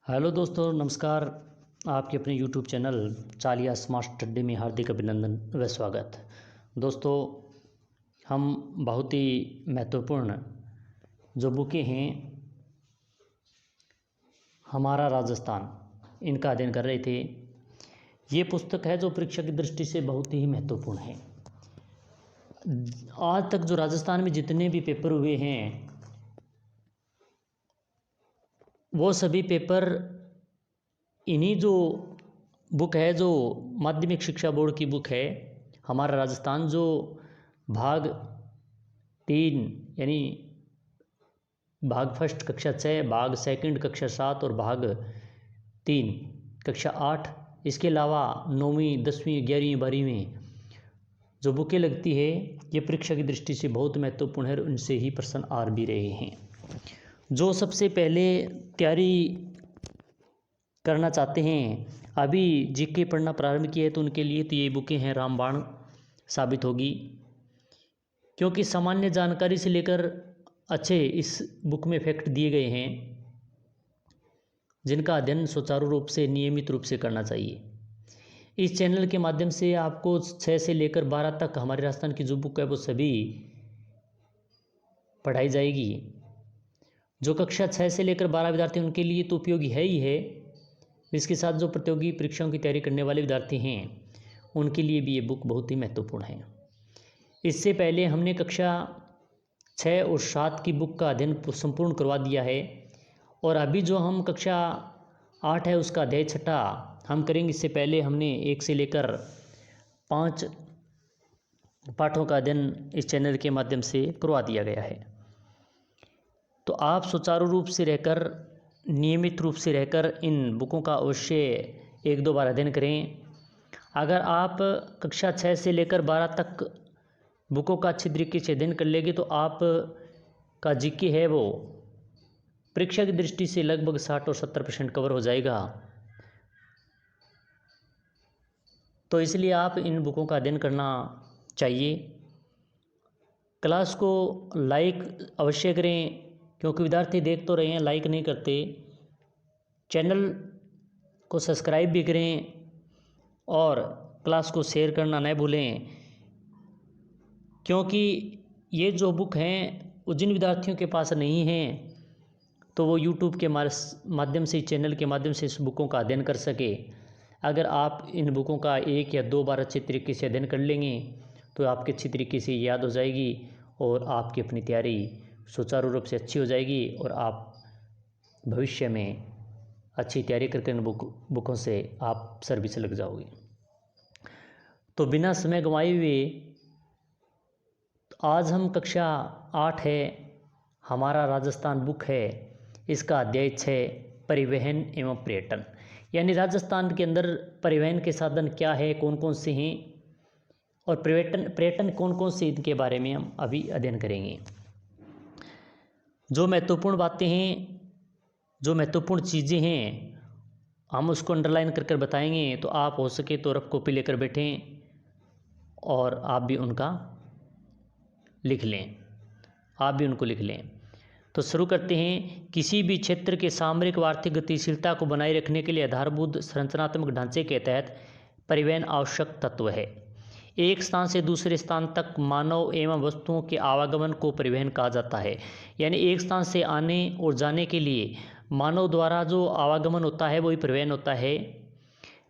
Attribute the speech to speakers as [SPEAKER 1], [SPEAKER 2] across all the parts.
[SPEAKER 1] Hello दोस्तों, नमस्कार। आपके अपने यूट्यूब चैनल चालिया स्मार्ट स्टडी में हार्दिक अभिनंदन व स्वागत। दोस्तों, हम बहुत ही महत्वपूर्ण जो बुकें हैं हमारा राजस्थान, इनका अध्ययन कर रहे थे। ये पुस्तक है जो परीक्षा की दृष्टि से बहुत ही महत्वपूर्ण है। आज तक जो राजस्थान में जितने भी पेपर हुए हैं वो सभी पेपर इन्हीं जो बुक है, जो माध्यमिक शिक्षा बोर्ड की बुक है हमारा राजस्थान, जो भाग 3 यानी भाग फर्स्ट कक्षा 6, भाग सेकंड कक्षा 7 और भाग 3 कक्षा 8, इसके अलावा 9वीं 10वीं 11वीं 12वीं जो बुकें लगती है ये परीक्षा की दृष्टि से बहुत महत्वपूर्ण है और उनसे ही प्रश्न आ भी रहे हैं। जो सबसे पहले तैयारी करना चाहते हैं, अभी जीके पढ़ना प्रारंभ किया है, तो उनके लिए तो ये बुकें हैं रामबाण साबित होगी, क्योंकि सामान्य जानकारी से लेकर अच्छे इस बुक में फैक्ट दिए गए हैं जिनका अध्ययन सुचारू रूप से नियमित रूप से करना चाहिए। इस चैनल के माध्यम से आपको 6 से लेकर 12 तक हमारे राजस्थान की जो बुक है वो सभी पढ़ाई जाएगी। जो कक्षा 6 से लेकर 12 विद्यार्थी उनके लिए तो उपयोगी है ही है, इसके साथ जो प्रतियोगी परीक्षाओं की तैयारी करने वाले विद्यार्थी हैं उनके लिए भी ये बुक बहुत ही महत्वपूर्ण है। इससे पहले हमने कक्षा 6 और 7 की बुक का अध्ययन संपूर्ण करवा दिया है और अभी जो हम कक्षा 8 है उसका अध्याय 6 हम करेंगे। इससे पहले हमने 1 से लेकर 5 पाठों का अध्ययन इस चैनल के माध्यम से करवा दिया गया है। तो आप सुचारू रूप से रहकर, नियमित रूप से रहकर इन बुकों का अवश्य 1-2 बार अध्ययन करें। अगर आप कक्षा 6 से लेकर 12 तक बुकों का अच्छी तरीके से अध्ययन कर लेंगे तो आप का जीके है वो परीक्षा की दृष्टि से लगभग 60 और 70% कवर हो जाएगा। तो इसलिए आप इन बुकों का अध्ययन करना चाहिए। क्लास को लाइक अवश्य करें, क्योंकि विद्यार्थी देख तो रहे हैं, लाइक नहीं करते। चैनल को सब्सक्राइब भी करें और क्लास को शेयर करना न भूलें, क्योंकि ये जो बुक हैं वो जिन विद्यार्थियों के पास नहीं हैं तो वो यूट्यूब के माध्यम से, चैनल के माध्यम से इस बुकों का अध्ययन कर सके। अगर आप इन बुकों का 1 या 2 बार अच्छे तरीके से अध्ययन कर लेंगे तो आपके अच्छी तरीके से याद हो जाएगी और आपकी अपनी तैयारी सुचारू रूप से अच्छी हो जाएगी और आप भविष्य में अच्छी तैयारी करके इन बुकों से आप सर्विस लग जाओगे। तो बिना समय गंवाए हुए आज हम कक्षा 8 है हमारा राजस्थान बुक है, इसका अध्याय 6 परिवहन एवं पर्यटन, यानी राजस्थान के अंदर परिवहन के साधन क्या है, कौन कौन से हैं और पर्यटन कौन कौन से, इनके बारे में हम अभी अध्ययन करेंगे। जो महत्वपूर्ण बातें हैं, जो महत्वपूर्ण चीज़ें हैं, हम उसको अंडरलाइन कर कर बताएंगे। तो आप हो सके तो रफ कॉपी लेकर बैठें और आप भी उनका लिख लें, आप भी उनको लिख लें। तो शुरू करते हैं। किसी भी क्षेत्र के सामरिक व आर्थिक गतिशीलता को बनाए रखने के लिए आधारभूत संरचनात्मक ढांचे के तहत परिवहन आवश्यक तत्व है। एक स्थान से दूसरे स्थान तक मानव एवं वस्तुओं के आवागमन को परिवहन कहा जाता है। यानी एक स्थान से आने और जाने के लिए मानव द्वारा जो आवागमन होता है वही परिवहन होता है।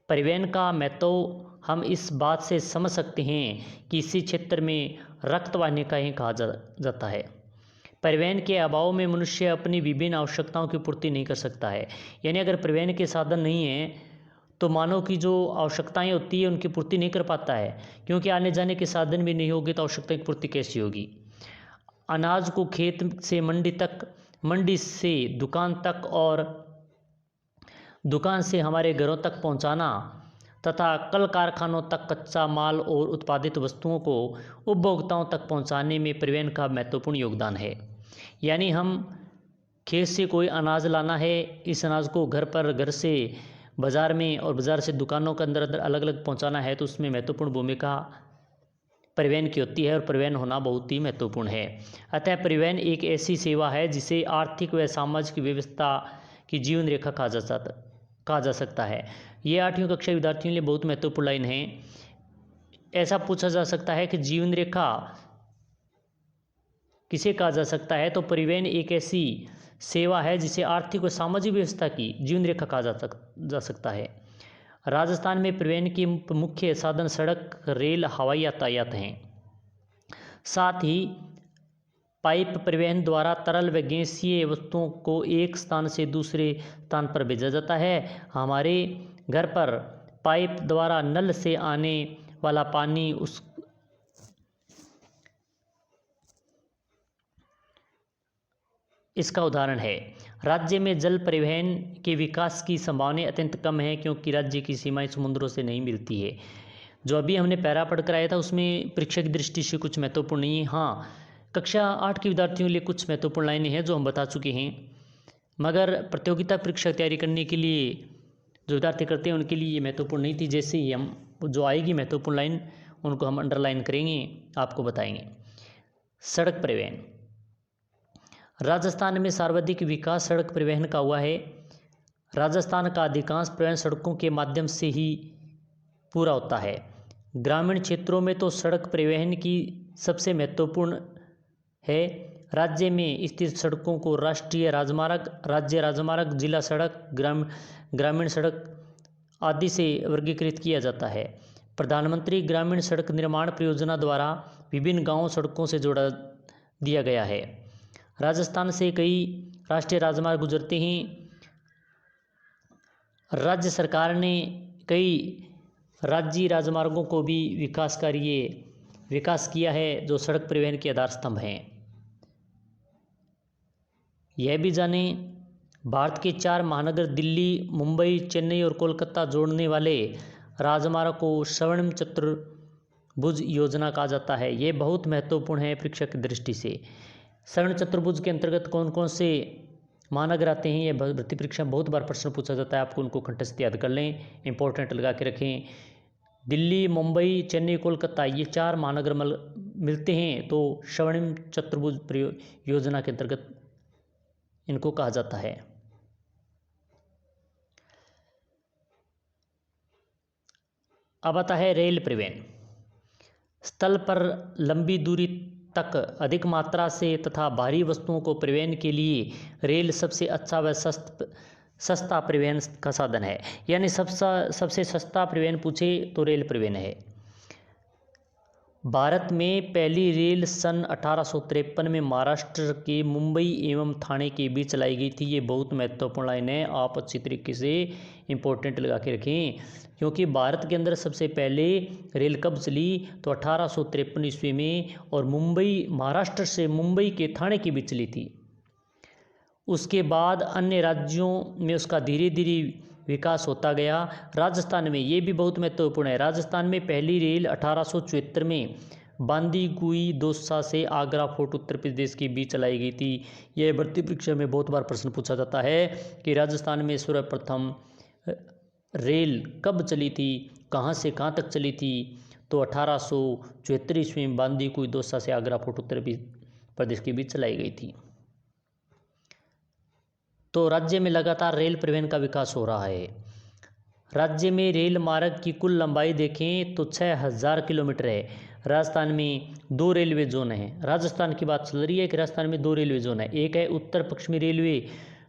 [SPEAKER 1] परिवहन का महत्व हम इस बात से समझ सकते हैं कि इसी क्षेत्र में रक्तवाहिनी का ही कहा जाता है। परिवहन के अभाव में मनुष्य अपनी विभिन्न आवश्यकताओं की पूर्ति नहीं कर सकता है। यानी अगर परिवहन के साधन नहीं है तो मानव की जो आवश्यकताएं होती है उनकी पूर्ति नहीं कर पाता है, क्योंकि आने जाने के साधन भी नहीं होंगे तो आवश्यकता की पूर्ति कैसी होगी। अनाज को खेत से मंडी तक, मंडी से दुकान तक और दुकान से हमारे घरों तक पहुंचाना तथा कल कारखानों तक कच्चा माल और उत्पादित वस्तुओं को उपभोक्ताओं तक पहुंचाने में परिवहन का महत्वपूर्ण योगदान है। यानी हम खेत से कोई अनाज लाना है, इस अनाज को घर पर, घर से बाज़ार में और बाज़ार से दुकानों के अंदर अलग अलग पहुंचाना है, तो उसमें महत्वपूर्ण भूमिका परिवहन की होती है और परिवहन होना बहुत ही महत्वपूर्ण है। अतः परिवहन एक ऐसी सेवा है जिसे आर्थिक व सामाजिक व्यवस्था की जीवन रेखा कहा जा सकता है। ये 8वीं कक्षा विद्यार्थियों के लिए बहुत महत्वपूर्ण लाइन है। ऐसा पूछा जा सकता है कि जीवन रेखा किसे कहा जा सकता है, तो परिवहन एक ऐसी सेवा है जिसे आर्थिक और सामाजिक व्यवस्था की जीवन रेखा कहा जा सकता है। राजस्थान में परिवहन के मुख्य साधन सड़क, रेल, हवाई यातायात हैं। साथ ही पाइप परिवहन द्वारा तरल व गैसीय वस्तुओं को एक स्थान से दूसरे स्थान पर भेजा जाता है। हमारे घर पर पाइप द्वारा नल से आने वाला पानी इसका उदाहरण है। राज्य में जल परिवहन के विकास की संभावनाएं अत्यंत कम है, क्योंकि राज्य की सीमाएं समुद्रों से नहीं मिलती है। जो अभी हमने पैरा पढ़ कर आया था उसमें परीक्षा की दृष्टि से कुछ महत्वपूर्ण नहीं है। हाँ, कक्षा 8 के विद्यार्थियों के लिए कुछ महत्वपूर्ण लाइनें हैं जो हम बता चुके हैं, मगर प्रतियोगिता परीक्षा तैयारी करने के लिए जो विद्यार्थी करते हैं उनके लिए ये महत्वपूर्ण नहीं थी। जैसे ही हम जो आएगी महत्वपूर्ण लाइन उनको हम अंडरलाइन करेंगे, आपको बताएंगे। सड़क परिवहन। राजस्थान में सर्वाधिक विकास सड़क परिवहन का हुआ है। राजस्थान का अधिकांश परिवहन सड़कों के माध्यम से ही पूरा होता है। ग्रामीण क्षेत्रों में तो सड़क परिवहन की सबसे महत्वपूर्ण है। राज्य में स्थित सड़कों को राष्ट्रीय राजमार्ग, राज्य राजमार्ग, जिला सड़क, ग्रामीण सड़क आदि से वर्गीकृत किया जाता है। प्रधानमंत्री ग्रामीण सड़क निर्माण परियोजना द्वारा विभिन्न गांवों सड़कों से जोड़ा दिया गया है। राजस्थान से कई राष्ट्रीय राजमार्ग गुजरते हैं। राज्य सरकार ने कई राज्य राजमार्गों को भी विकास किया है जो सड़क परिवहन के आधार स्तंभ हैं। यह भी जानें, भारत के 4 महानगर दिल्ली, मुंबई, चेन्नई और कोलकाता जोड़ने वाले राजमार्ग को स्वर्णिम चतुर्भुज योजना कहा जाता है। ये बहुत महत्वपूर्ण है परीक्षा की दृष्टि से। स्वर्ण चतुर्भुज के अंतर्गत कौन कौन से महानगर आते हैं, ये भर्ती परीक्षा बहुत बार प्रश्न पूछा जाता है। आपको उनको कंठस्थ याद कर लें, इंपॉर्टेंट लगा के रखें। दिल्ली, मुंबई, चेन्नई, कोलकाता, ये 4 महानगर मिलते हैं तो स्वर्णिम चतुर्भुज योजना के अंतर्गत इनको कहा जाता है। अब आता है रेल परिवहन। स्थल पर लंबी दूरी तक अधिक मात्रा से तथा भारी वस्तुओं को परिवहन के लिए रेल सबसे अच्छा व सस्ता परिवहन का साधन है। यानी सबसे सस्ता परिवहन पूछे तो रेल परिवहन है। भारत में पहली रेल सन 1853 में महाराष्ट्र के मुंबई एवं ठाणे के बीच चलाई गई थी। ये बहुत महत्वपूर्ण लाइन है, आप अच्छी तरीके से इंपॉर्टेंट लगा के रखें, क्योंकि भारत के अंदर सबसे पहले रेल कब चली तो 1853 ईस्वी में, और महाराष्ट्र से मुंबई के ठाणे के बीच चली थी। उसके बाद अन्य राज्यों में उसका धीरे धीरे विकास होता गया। राजस्थान में ये भी बहुत महत्वपूर्ण है। राजस्थान में पहली रेल 1874 में बांदीकुई दौसा से आगरा फोर्ट उत्तर प्रदेश के बीच चलाई गई थी। यह भर्ती परीक्षा में बहुत बार प्रश्न पूछा जाता है कि राजस्थान में सर्वप्रथम रेल कब चली थी, कहाँ से कहाँ तक चली थी, तो 1874 ईस्वी में बांदीकुई दौसा से आगरा फोर्ट उत्तर प्रदेश के बीच चलाई गई थी। तो राज्य में लगातार रेल परिवहन का विकास हो रहा है। राज्य में रेल मार्ग की कुल लंबाई देखें तो 6000 किलोमीटर है। राजस्थान में 2 रेलवे जोन हैं। राजस्थान की बात चल रही है कि राजस्थान में 2 रेलवे जोन है। एक है उत्तर पश्चिमी रेलवे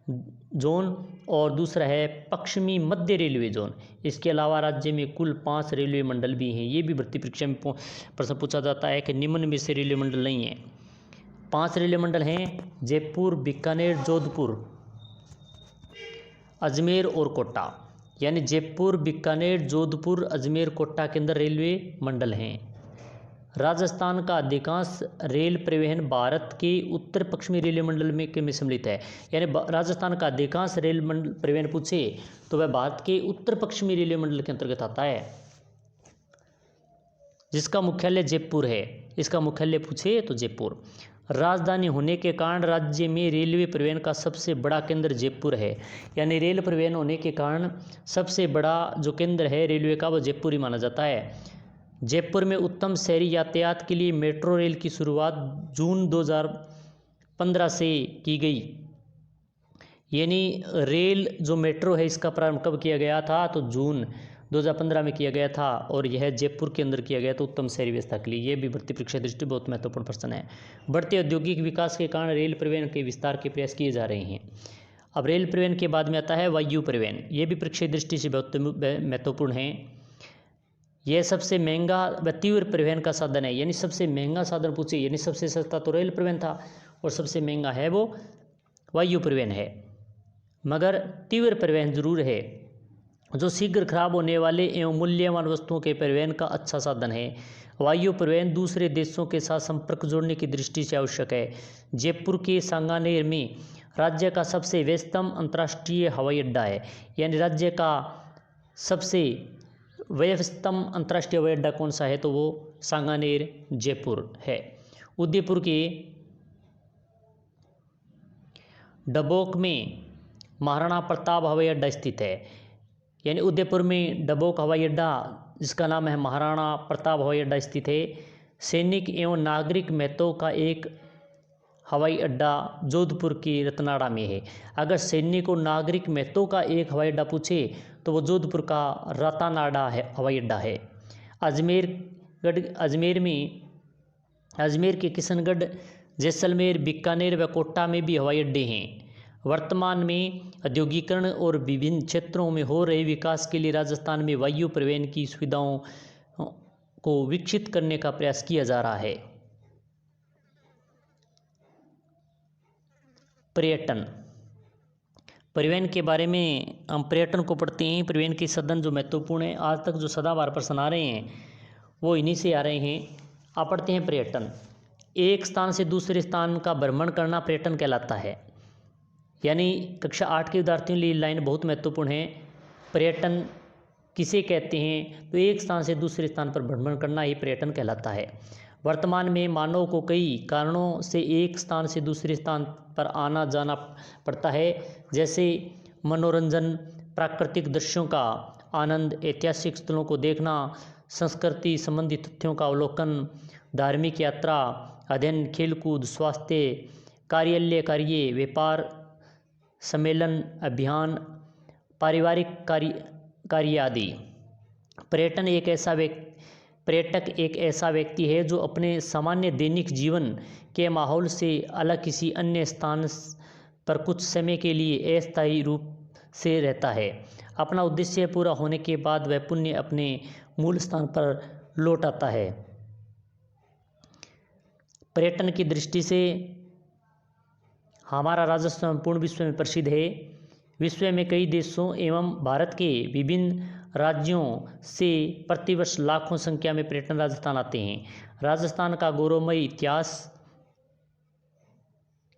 [SPEAKER 1] जोन और दूसरा है पश्चिमी मध्य रेलवे जोन। इसके अलावा राज्य में कुल 5 रेलवे मंडल भी हैं। ये भी भर्ती परीक्षा में प्रश्न पूछा जाता है कि निम्न में से रेलवे मंडल नहीं है। 5 रेलवे मंडल हैं: जयपुर, बीकानेर, जोधपुर, अजमेर और कोटा। यानी जयपुर, बीकानेर, जोधपुर, अजमेर, कोटा के अंदर रेलवे मंडल हैं। राजस्थान का अधिकांश रेल परिवहन भारत के उत्तर पश्चिमी रेलवे मंडल में सम्मिलित है। यानी राजस्थान का अधिकांश रेल परिवहन पूछे तो वह भारत के उत्तर पश्चिमी रेलवे मंडल के अंतर्गत आता है, जिसका मुख्यालय जयपुर है। इसका मुख्यालय पूछे तो जयपुर। राजधानी होने के कारण राज्य में रेलवे परिवहन का सबसे बड़ा केंद्र जयपुर है। यानी रेल परिवहन होने के कारण सबसे बड़ा जो केंद्र है रेलवे का वो जयपुर ही माना जाता है। जयपुर में उत्तम शहरी यातायात के लिए मेट्रो रेल की शुरुआत जून 2015 से की गई। यानी रेल जो मेट्रो है इसका प्रारंभ कब किया गया था, तो जून 2015 में किया गया था और यह जयपुर के अंदर किया गया था उत्तम शहरी व्यवस्था के लिए। ये भी भर्ती परीक्षा दृष्टि बहुत महत्वपूर्ण प्रश्न है। बढ़ते औद्योगिक विकास के कारण रेल परिवहन के विस्तार के प्रयास किए जा रहे हैं। अब रेल परिवहन के बाद में आता है वायु परिवहन। ये भी परीक्षा दृष्टि से बहुत महत्वपूर्ण है। यह सबसे महंगा व तीव्र परिवहन का साधन है, यानी सबसे महंगा साधन पूछे, यानी सबसे सस्ता तो रेल परिवहन था और सबसे महंगा है वो वायु परिवहन है, मगर तीव्र परिवहन जरूर है, जो शीघ्र खराब होने वाले एवं मूल्यवान वस्तुओं के परिवहन का अच्छा साधन है। वायु परिवहन दूसरे देशों के साथ संपर्क जोड़ने की दृष्टि से आवश्यक है। जयपुर के सांगानेर में राज्य का सबसे व्यस्तम अंतर्राष्ट्रीय हवाई अड्डा है, यानी राज्य का सबसे व्यस्तम अंतर्राष्ट्रीय हवाई अड्डा कौन सा है, तो वो सांगानेर जयपुर है। उदयपुर के डबोक में महाराणा प्रताप हवाई अड्डा स्थित है, यानी उदयपुर में डबोक हवाई अड्डा जिसका नाम है महाराणा प्रताप हवाई अड्डा स्थित है। सैनिक एवं नागरिक महत्व का एक हवाई अड्डा जोधपुर की रतनाड़ा में है। अगर सैनिक और नागरिक महत्व का एक हवाई अड्डा पूछे तो वो जोधपुर का रतनाड़ा है हवाई अड्डा है। अजमेर के किशनगढ़, जैसलमेर, बीकानेर व कोटा में भी हवाई अड्डे हैं। वर्तमान में औद्योगिकरण और विभिन्न क्षेत्रों में हो रहे विकास के लिए राजस्थान में वायु परिवहन की सुविधाओं को विकसित करने का प्रयास किया जा रहा है। पर्यटन, परिवहन के बारे में हम पर्यटन को पढ़ते हैं। परिवहन के साधन जो महत्वपूर्ण है, आज तक जो सदाबहार प्रश्न आ रहे हैं वो इन्हीं से आ रहे हैं। आप पढ़ते हैं पर्यटन, एक स्थान से दूसरे स्थान का भ्रमण करना पर्यटन कहलाता है। यानी कक्षा 8 के विद्यार्थियों के लिए लाइन बहुत महत्वपूर्ण है। पर्यटन किसे कहते हैं, तो एक स्थान से दूसरे स्थान पर भ्रमण करना ही पर्यटन कहलाता है। वर्तमान में मानव को कई कारणों से एक स्थान से दूसरे स्थान पर आना जाना पड़ता है, जैसे मनोरंजन, प्राकृतिक दृश्यों का आनंद, ऐतिहासिक स्थलों को देखना, संस्कृति संबंधी तथ्यों का अवलोकन, धार्मिक यात्रा, अध्ययन, खेलकूद, स्वास्थ्य, कार्यालय कार्य, व्यापार, सम्मेलन, अभियान, पारिवारिक कार्य आदि। पर्यटक एक ऐसा व्यक्ति है जो अपने सामान्य दैनिक जीवन के माहौल से अलग किसी अन्य स्थान पर कुछ समय के लिए अस्थायी रूप से रहता है। अपना उद्देश्य पूरा होने के बाद वह पुनः अपने मूल स्थान पर लौट आता है। पर्यटन की दृष्टि से हमारा राजस्थान पूर्ण विश्व में प्रसिद्ध है। विश्व में कई देशों एवं भारत के विभिन्न राज्यों से प्रतिवर्ष लाखों संख्या में पर्यटन राजस्थान आते हैं। राजस्थान का गौरवमय इतिहास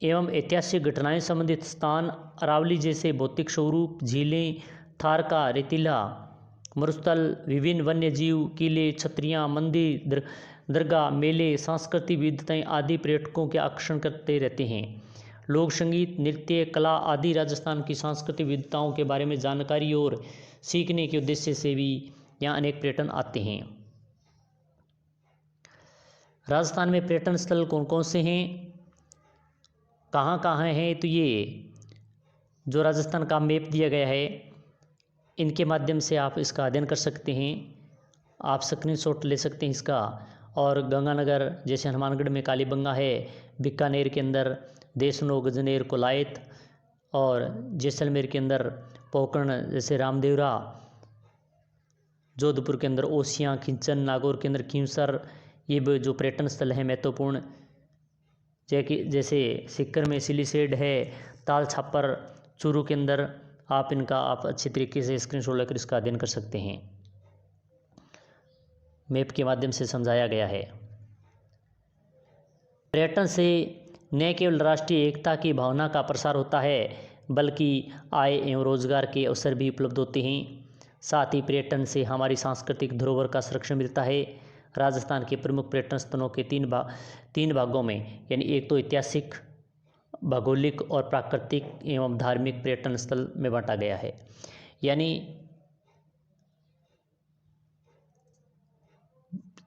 [SPEAKER 1] एवं ऐतिहासिक घटनाएं संबंधित स्थान, अरावली जैसे भौतिक स्वरूप, झीलें, थारका, रेतीला मरुस्थल, विभिन्न वन्य जीव, किले, छतरियाँ, मंदिर, दरगाह, मेले, सांस्कृतिक विविधताएं आदि पर्यटकों के आकर्षण करते रहते हैं। लोक संगीत, नृत्य, कला आदि राजस्थान की सांस्कृतिक विविधताओं के बारे में जानकारी और सीखने के उद्देश्य से भी यहाँ अनेक पर्यटन आते हैं। राजस्थान में पर्यटन स्थल कौन कौन से हैं, कहाँ कहाँ हैं, तो ये जो राजस्थान का मैप दिया गया है इनके माध्यम से आप इसका अध्ययन कर सकते हैं। आप स्क्रीनशॉट ले सकते हैं इसका। और गंगानगर जैसे हनुमानगढ़ में कालीबंगा है, बीकानेर के अंदर देशनो, गजनेर, कोलायत, और जैसलमेर के अंदर पोकरण जैसे रामदेवरा, जोधपुर के अंदर ओसियाँ, खिंचन, नागौर के अंदर खींवसर, ये जो पर्यटन स्थल हैं महत्वपूर्ण, जैसे सीकर में सिलीसेड है, ताल छापर, चूरू के अंदर आप अच्छी तरीके से स्क्रीनशॉट लेकर इसका अध्ययन कर सकते हैं। मैप के माध्यम से समझाया गया है। पर्यटन से न केवल राष्ट्रीय एकता की भावना का प्रसार होता है बल्कि आय एवं रोजगार के अवसर भी उपलब्ध होते हैं। साथ ही पर्यटन से हमारी सांस्कृतिक धरोहर का संरक्षण मिलता है। राजस्थान के प्रमुख पर्यटन स्थलों के तीन भागों में, यानी एक तो ऐतिहासिक, भौगोलिक और प्राकृतिक एवं धार्मिक पर्यटन स्थल में बांटा गया है। यानी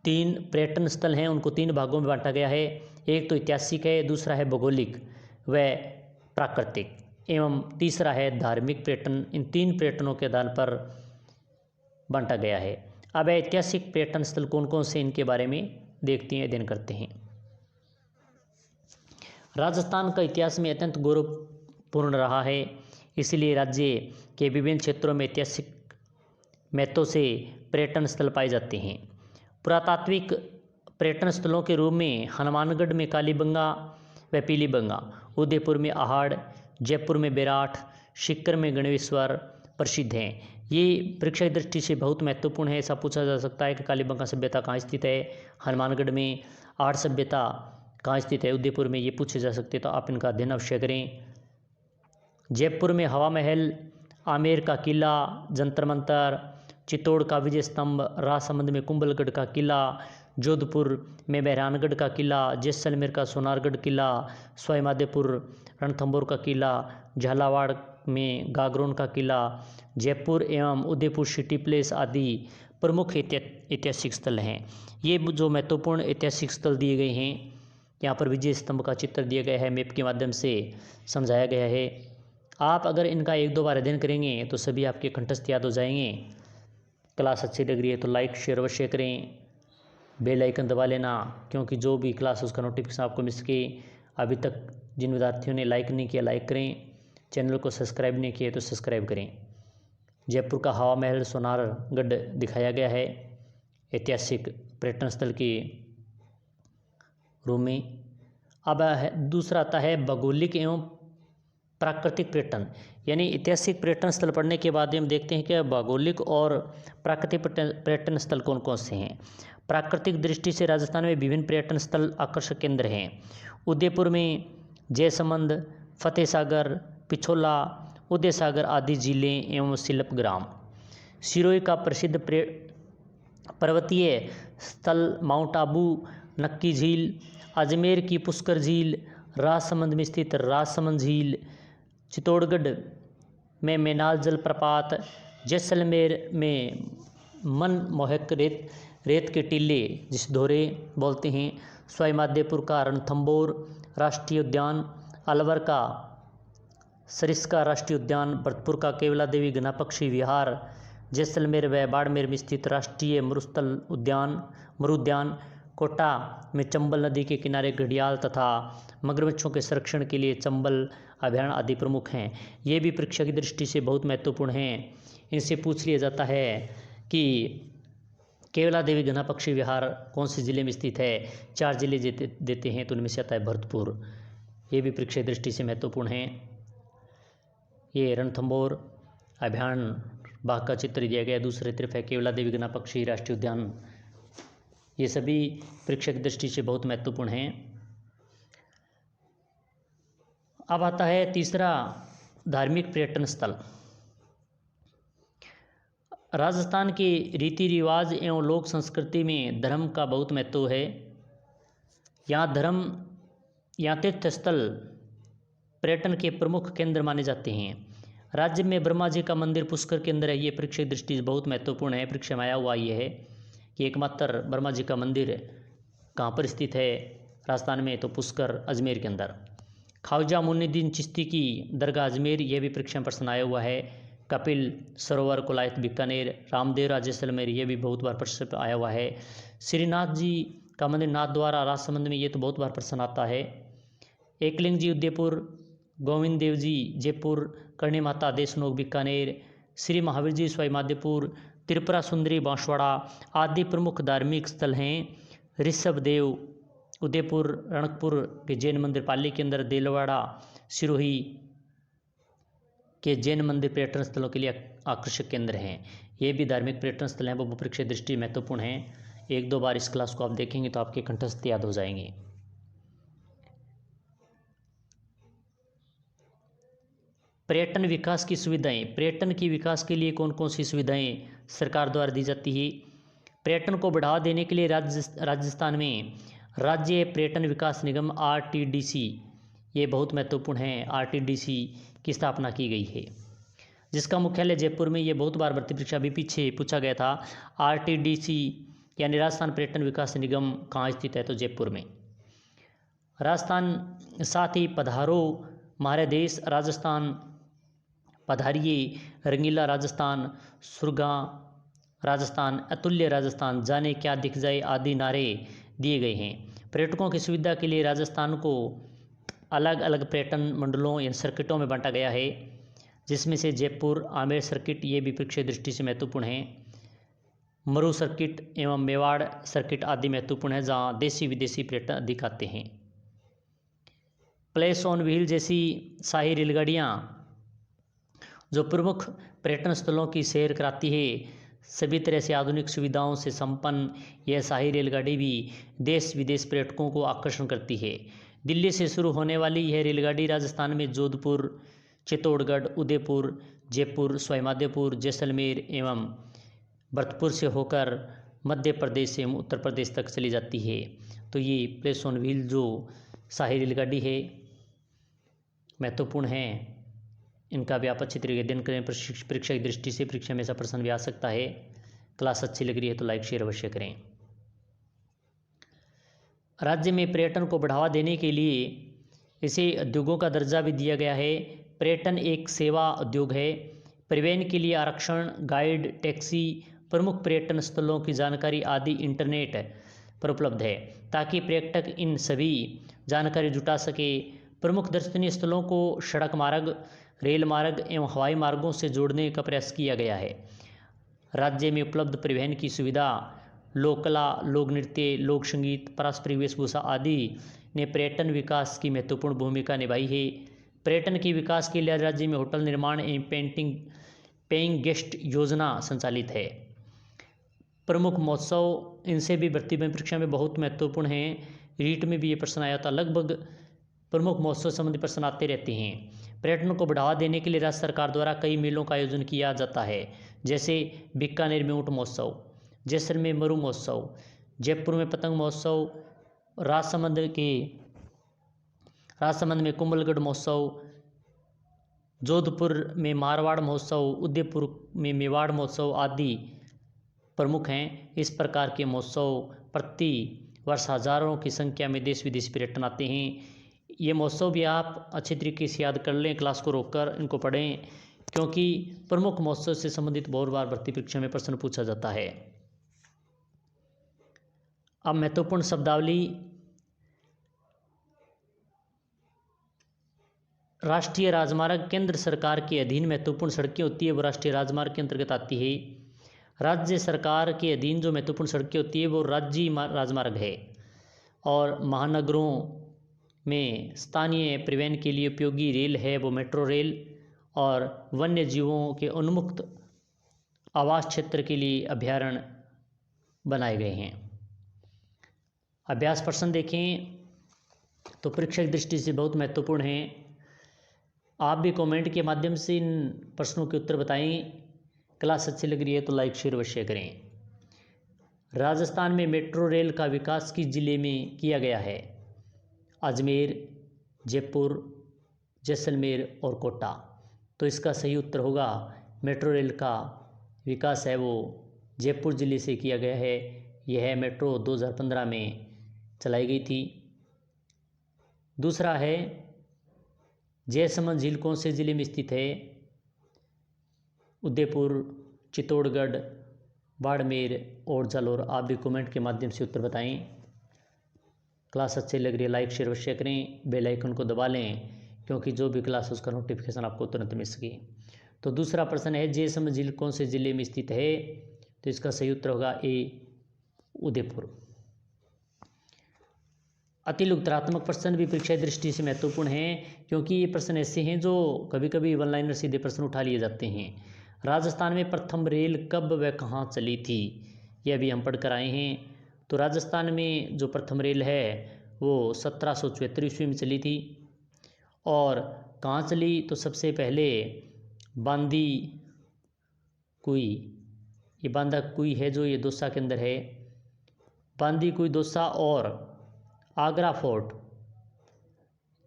[SPEAKER 1] 3 पर्यटन स्थल हैं, उनको 3 भागों में बांटा गया है। एक तो ऐतिहासिक है, दूसरा है भौगोलिक व प्राकृतिक। एवं तीसरा है धार्मिक पर्यटन। इन 3 पर्यटनों के आधार पर बांटा गया है। अब ऐतिहासिक पर्यटन स्थल कौन कौन से, इनके बारे में देखते हैं, अध्ययन करते हैं। राजस्थान का इतिहास में अत्यंत गौरवपूर्ण रहा है, इसलिए राज्य के विभिन्न क्षेत्रों में ऐतिहासिक महत्व से पर्यटन स्थल पाए जाते हैं। पुरातात्विक पर्यटन स्थलों के रूप में हनुमानगढ़ में कालीबंगा व पीलीबंगा, उदयपुर में आहड़, जयपुर में बेराठ, सीकर में गणेश्वर प्रसिद्ध हैं। ये परीक्षा की दृष्टि से बहुत महत्वपूर्ण है। ऐसा पूछा जा सकता है कि कालीबंगा सभ्यता कहाँ स्थित है, हनुमानगढ़ में आहड़ सभ्यता कहाँ स्थित है, उदयपुर में, ये पूछे जा सकते हैं, तो आप इनका अध्ययन अवश्य करें। जयपुर में हवा महल, आमेर का किला, जंतर मंतर, चित्तौड़ का विजय स्तंभ, राजसमंद में कुंभलगढ़ का किला, जोधपुर में मेहरानगढ़ का किला, जैसलमेर का सोनारगढ़ किला, सवाईमाधोपुर रणथंभौर का किला, झालावाड़ में गागरोन का किला, जयपुर एवं उदयपुर सिटी प्लेस आदि प्रमुख ऐतिहासिक स्थल हैं। ये जो महत्वपूर्ण ऐतिहासिक स्थल दिए गए हैं, यहाँ पर विजय स्तंभ का चित्र दिया गया है, मैप के माध्यम से समझाया गया है। आप अगर इनका 1-2 बार अध्ययन करेंगे तो सभी आपके कंठस्थ याद हो जाएंगे। क्लास अच्छी लग रही है तो लाइक शेयर अवश्य करें, बेल आइकन दबा लेना, क्योंकि जो भी क्लास उसका नोटिफिकेशन आपको मिल सके। अभी तक जिन विद्यार्थियों ने लाइक नहीं किया लाइक करें, चैनल को सब्सक्राइब नहीं किया तो सब्सक्राइब करें। जयपुर का हवा महल सोनारगढ़ दिखाया गया है ऐतिहासिक पर्यटन स्थल के रूप में। अब दूसरा आता है भौगोलिक एवं प्राकृतिक पर्यटन, यानी ऐतिहासिक पर्यटन स्थल पढ़ने के बाद हम देखते हैं कि भौगोलिक और प्राकृतिक पर्यटन स्थल कौन कौन से हैं। प्राकृतिक दृष्टि से राजस्थान में विभिन्न पर्यटन स्थल आकर्षक केंद्र हैं। उदयपुर में जयसमंद, फतेह सागर, पिछोला, उदय सागर आदि जिलें एवं शिल्पग्राम। सिरोही का प्रसिद्ध पर्वतीय स्थल माउंट आबू, नक्की झील, अजमेर की पुष्कर झील, राजसमंद में स्थित राजसमंद झील, चित्तौड़गढ़ में मैनाल जलप्रपात, जैसलमेर में मनमोहक रेत के टीले जिसे धोरे बोलते हैं, सवाईमाधोपुर का रणथंभौर राष्ट्रीय उद्यान, अलवर का सरिस्का राष्ट्रीय उद्यान, भरतपुर का केवला देवी घना पक्षी विहार, जैसलमेर व बाड़मेर में स्थित राष्ट्रीय मरुद्यान, कोटा में चंबल नदी के किनारे घड़ियाल तथा मगरमच्छों के संरक्षण के लिए चंबल अभयारण्य आदि प्रमुख हैं। ये भी परीक्षा की दृष्टि से बहुत महत्वपूर्ण हैं। इनसे पूछ लिया जाता है कि केवला देवी घना पक्षी विहार कौन से ज़िले में स्थित है। 4 जिले देते हैं तो उनमें से आता है भरतपुर। ये भी परीक्षा की दृष्टि से महत्वपूर्ण हैं। ये रणथंभौर अभयारण्य बाघ का चित्र दिया गया, दूसरी तरफ है केवला देवी घना पक्षी राष्ट्रीय उद्यान। ये सभी परीक्षा की दृष्टि से बहुत महत्वपूर्ण हैं। अब आता है तीसरा धार्मिक पर्यटन स्थल। राजस्थान के रीति रिवाज एवं लोक संस्कृति में धर्म का बहुत महत्व है। यहाँ तीर्थ स्थल पर्यटन के प्रमुख केंद्र माने जाते हैं। राज्य में ब्रह्मा जी का मंदिर पुष्कर के अंदर है। ये परीक्षा की दृष्टि से बहुत महत्वपूर्ण है। परीक्षा में आया हुआ ये है कि एकमात्र ब्रह्मा जी का मंदिर कहाँ पर स्थित है राजस्थान में, तो पुष्कर अजमेर के अंदर। ख्वाजा मुइनुद्दीन चिश्ती की दरगाह अजमेर, यह भी परीक्षा में प्रश्न आया हुआ है। कपिल सरोवर कोलायत बीकानेर, रामदेव जैसलमेर, ये भी बहुत बार प्रश्न आया हुआ है। श्रीनाथ जी का मंदिर नाथ द्वारा राजसमंद में, ये तो बहुत बार प्रश्न आता है। एकलिंग जी उदयपुर, गोविंद देव जी जयपुर, करणी माता देशनोक बीकानेर, श्री महावीर जी सवाईमाधोपुर, त्रिपुरा सुंदरी बांसवाड़ा आदि प्रमुख धार्मिक स्थल हैं। ऋषभ देव उदयपुर, रणकपुर के जैन मंदिर पाली के अंदर, देलवाड़ा सिरोही के जैन मंदिर पर्यटन स्थलों के लिए आकर्षक केंद्र हैं। ये भी धार्मिक पर्यटन स्थल हैं, वो परीक्षा दृष्टि महत्वपूर्ण हैं। 1-2 बार इस क्लास को आप देखेंगे तो आपके कंठस्थ याद हो जाएंगे। पर्यटन विकास की सुविधाएं। पर्यटन की विकास के लिए कौन कौन सी सुविधाएं सरकार द्वारा दी जाती है। पर्यटन को बढ़ावा देने के लिए राजस्थान में राज्य पर्यटन विकास निगम RTDC, ये बहुत महत्वपूर्ण है। RTDC की स्थापना की गई है, जिसका मुख्यालय जयपुर में। ये बहुत बार भर्ती परीक्षा भी पीछे पूछा गया था। RTDC यानी राजस्थान पर्यटन विकास निगम कहाँ स्थित है, तो जयपुर में। राजस्थान साथ ही पधारो हमारे देश राजस्थान पधारिए, रंगीला राजस्थान, सुरगा राजस्थान, अतुल्य राजस्थान, जाने क्या दिख जाए आदि नारे दिए गए हैं। पर्यटकों की सुविधा के लिए राजस्थान को अलग अलग पर्यटन मंडलों या सर्किटों में बांटा गया है, जिसमें से जयपुर आमेर सर्किट ये भी परीक्षा दृष्टि से महत्वपूर्ण है। मरु सर्किट एवं मेवाड़ सर्किट आदि महत्वपूर्ण है, जहाँ देशी विदेशी पर्यटक अधिक आते हैं। प्लेस ऑन व्हील जैसी शाही रेलगाड़ियाँ जो प्रमुख पर्यटन स्थलों की सैर कराती है, सभी तरह से आधुनिक सुविधाओं से संपन्न यह शाही रेलगाड़ी भी देश विदेश पर्यटकों को आकर्षण करती है। दिल्ली से शुरू होने वाली यह रेलगाड़ी राजस्थान में जोधपुर, चित्तौड़गढ़, उदयपुर, जयपुर, सवाईमाधोपुर, जैसलमेर एवं भरतपुर से होकर मध्य प्रदेश एवं उत्तर प्रदेश तक चली जाती है। तो ये प्लेस ऑन व्हील जो शाही रेलगाड़ी है महत्वपूर्ण है, इनका भी आप अच्छी तरीके अध्ययन करें। परीक्षा की दृष्टि से परीक्षा में ऐसा प्रश्न भी आ सकता है। क्लास अच्छी लग रही है तो लाइक शेयर अवश्य करें। राज्य में पर्यटन को बढ़ावा देने के लिए इसे उद्योगों का दर्जा भी दिया गया है। पर्यटन एक सेवा उद्योग है। परिवहन के लिए आरक्षण, गाइड, टैक्सी, प्रमुख पर्यटन स्थलों की जानकारी आदि इंटरनेट पर उपलब्ध है, ताकि पर्यटक इन सभी जानकारी जुटा सके। प्रमुख दर्शनीय स्थलों को सड़क मार्ग, रेल मार्ग एवं हवाई मार्गों से जोड़ने का प्रयास किया गया है। राज्य में उपलब्ध परिवहन की सुविधा, लोक कला, लोक नृत्य, लोक संगीत, पारंपरिक वेशभूषा आदि ने पर्यटन विकास की महत्वपूर्ण भूमिका निभाई है। पर्यटन के विकास के लिए राज्य में होटल निर्माण एवं पेइंग गेस्ट योजना संचालित है। प्रमुख महोत्सव, इनसे भी भर्ती में परीक्षा में बहुत महत्वपूर्ण है। रीट में भी ये प्रश्न आया था। लगभग प्रमुख महोत्सव संबंधी प्रश्न आते रहते हैं। पर्यटन को बढ़ावा देने के लिए राज्य सरकार द्वारा कई मेलों का आयोजन किया जाता है, जैसे बीकानेर में ऊँट महोत्सव, जैसलमेर में मरु महोत्सव, जयपुर में पतंग महोत्सव, राजसमंद में कुंभलगढ़ महोत्सव, जोधपुर में मारवाड़ महोत्सव, उदयपुर में मेवाड़ महोत्सव आदि प्रमुख हैं। इस प्रकार के महोत्सव प्रति वर्ष हजारों की संख्या में देश विदेशी पर्यटन आते हैं। ये महोत्सव भी आप अच्छे तरीके से याद कर लें, क्लास को रोककर इनको पढ़ें, क्योंकि प्रमुख महोत्सव से संबंधित बहुत बार भर्ती परीक्षा में प्रश्न पूछा जाता है। अब महत्वपूर्ण शब्दावली। राष्ट्रीय राजमार्ग केंद्र सरकार के अधीन महत्वपूर्ण सड़कें होती है, वो राष्ट्रीय राजमार्ग के अंतर्गत आती है। राज्य सरकार के अधीन जो महत्वपूर्ण सड़कें होती है वो राज्य राजमार्ग है। और महानगरों में स्थानीय परिवहन के लिए उपयोगी रेल है वो मेट्रो रेल, और वन्य जीवों के उन्मुक्त आवास क्षेत्र के लिए अभयारण्य बनाए गए हैं। अभ्यास प्रश्न देखें तो परीक्षा की दृष्टि से बहुत महत्वपूर्ण हैं। आप भी कमेंट के माध्यम से इन प्रश्नों के उत्तर बताएं। क्लास अच्छी लग रही है तो लाइक शेयर अवश्य करें। राजस्थान में मेट्रो रेल का विकास किस जिले में किया गया है? अजमेर, जयपुर, जैसलमेर और कोटा। तो इसका सही उत्तर होगा मेट्रो रेल का विकास है वो जयपुर ज़िले से किया गया है। यह मेट्रो 2015 में चलाई गई थी। दूसरा है जयसमंद झील कौन से ज़िले में स्थित है? उदयपुर, चित्तौड़गढ़, बाड़मेर और जालौर। आप भी कमेंट के माध्यम से उत्तर बताएं। क्लास अच्छी लग रही है लाइक शेयर अवश्य करें, बेल आइकन को दबा लें, क्योंकि जो भी क्लास उसका नोटिफिकेशन आपको तुरंत मिल सके। तो दूसरा प्रश्न है जयसमंद झील कौन से ज़िले में स्थित है? तो इसका सही उत्तर होगा ए, उदयपुर। अतिलुत्तरात्मक प्रश्न भी परीक्षा दृष्टि से महत्वपूर्ण हैं, क्योंकि ये प्रश्न ऐसे हैं जो कभी कभी वन लाइनर सीधे प्रश्न उठा लिए जाते हैं। राजस्थान में प्रथम रेल कब व कहाँ चली थी? यह भी हम पढ़ कर आए हैं। तो राजस्थान में जो प्रथम रेल है वो 1774 ईस्वी में चली थी। और कहाँ चली? तो सबसे पहले बांदी कुई, ये बांदा कुई है जो ये दौसा के अंदर है। बांदी कुई, दौसा और आगरा फोर्ट,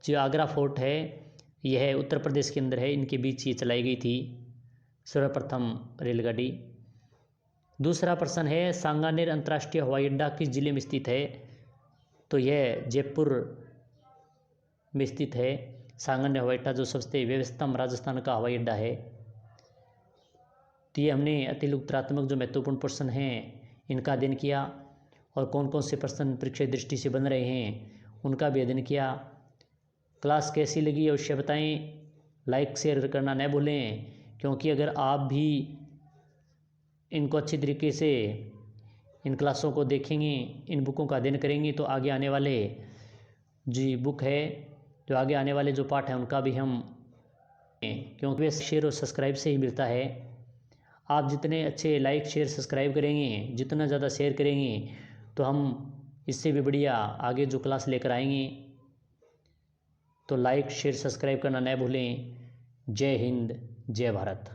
[SPEAKER 1] जो आगरा फोर्ट है यह उत्तर प्रदेश के अंदर है, इनके बीच ये चलाई गई थी सर्वप्रथम रेलगाड़ी। दूसरा प्रश्न है सांगानेर अंतर्राष्ट्रीय हवाई अड्डा किस जिले में स्थित है? तो यह जयपुर में स्थित है। सांगन हवाई अड्डा जो सबसे व्यस्तम राजस्थान का हवाई अड्डा है। तो ये हमने अति उत्तरात्मक जो महत्वपूर्ण प्रश्न हैं इनका अध्ययन किया और कौन कौन से प्रश्न परीक्षा दृष्टि से बन रहे हैं उनका भी अध्ययन किया। क्लास कैसी लगी अवश्य बताएं, लाइक शेयर करना न भूलें, क्योंकि अगर आप भी इनको अच्छी तरीके से इन क्लासों को देखेंगे, इन बुकों का अध्ययन करेंगे तो आगे आने वाले जी बुक है जो आगे आने वाले जो पाठ हैं उनका भी हम, क्योंकि वे शेयर और सब्सक्राइब से ही मिलता है। आप जितने अच्छे लाइक शेयर सब्सक्राइब करेंगे, जितना ज़्यादा शेयर करेंगे तो हम इससे भी बढ़िया आगे जो क्लास लेकर आएंगे। तो लाइक शेयर सब्सक्राइब करना न भूलें। जय हिंद, जय भारत।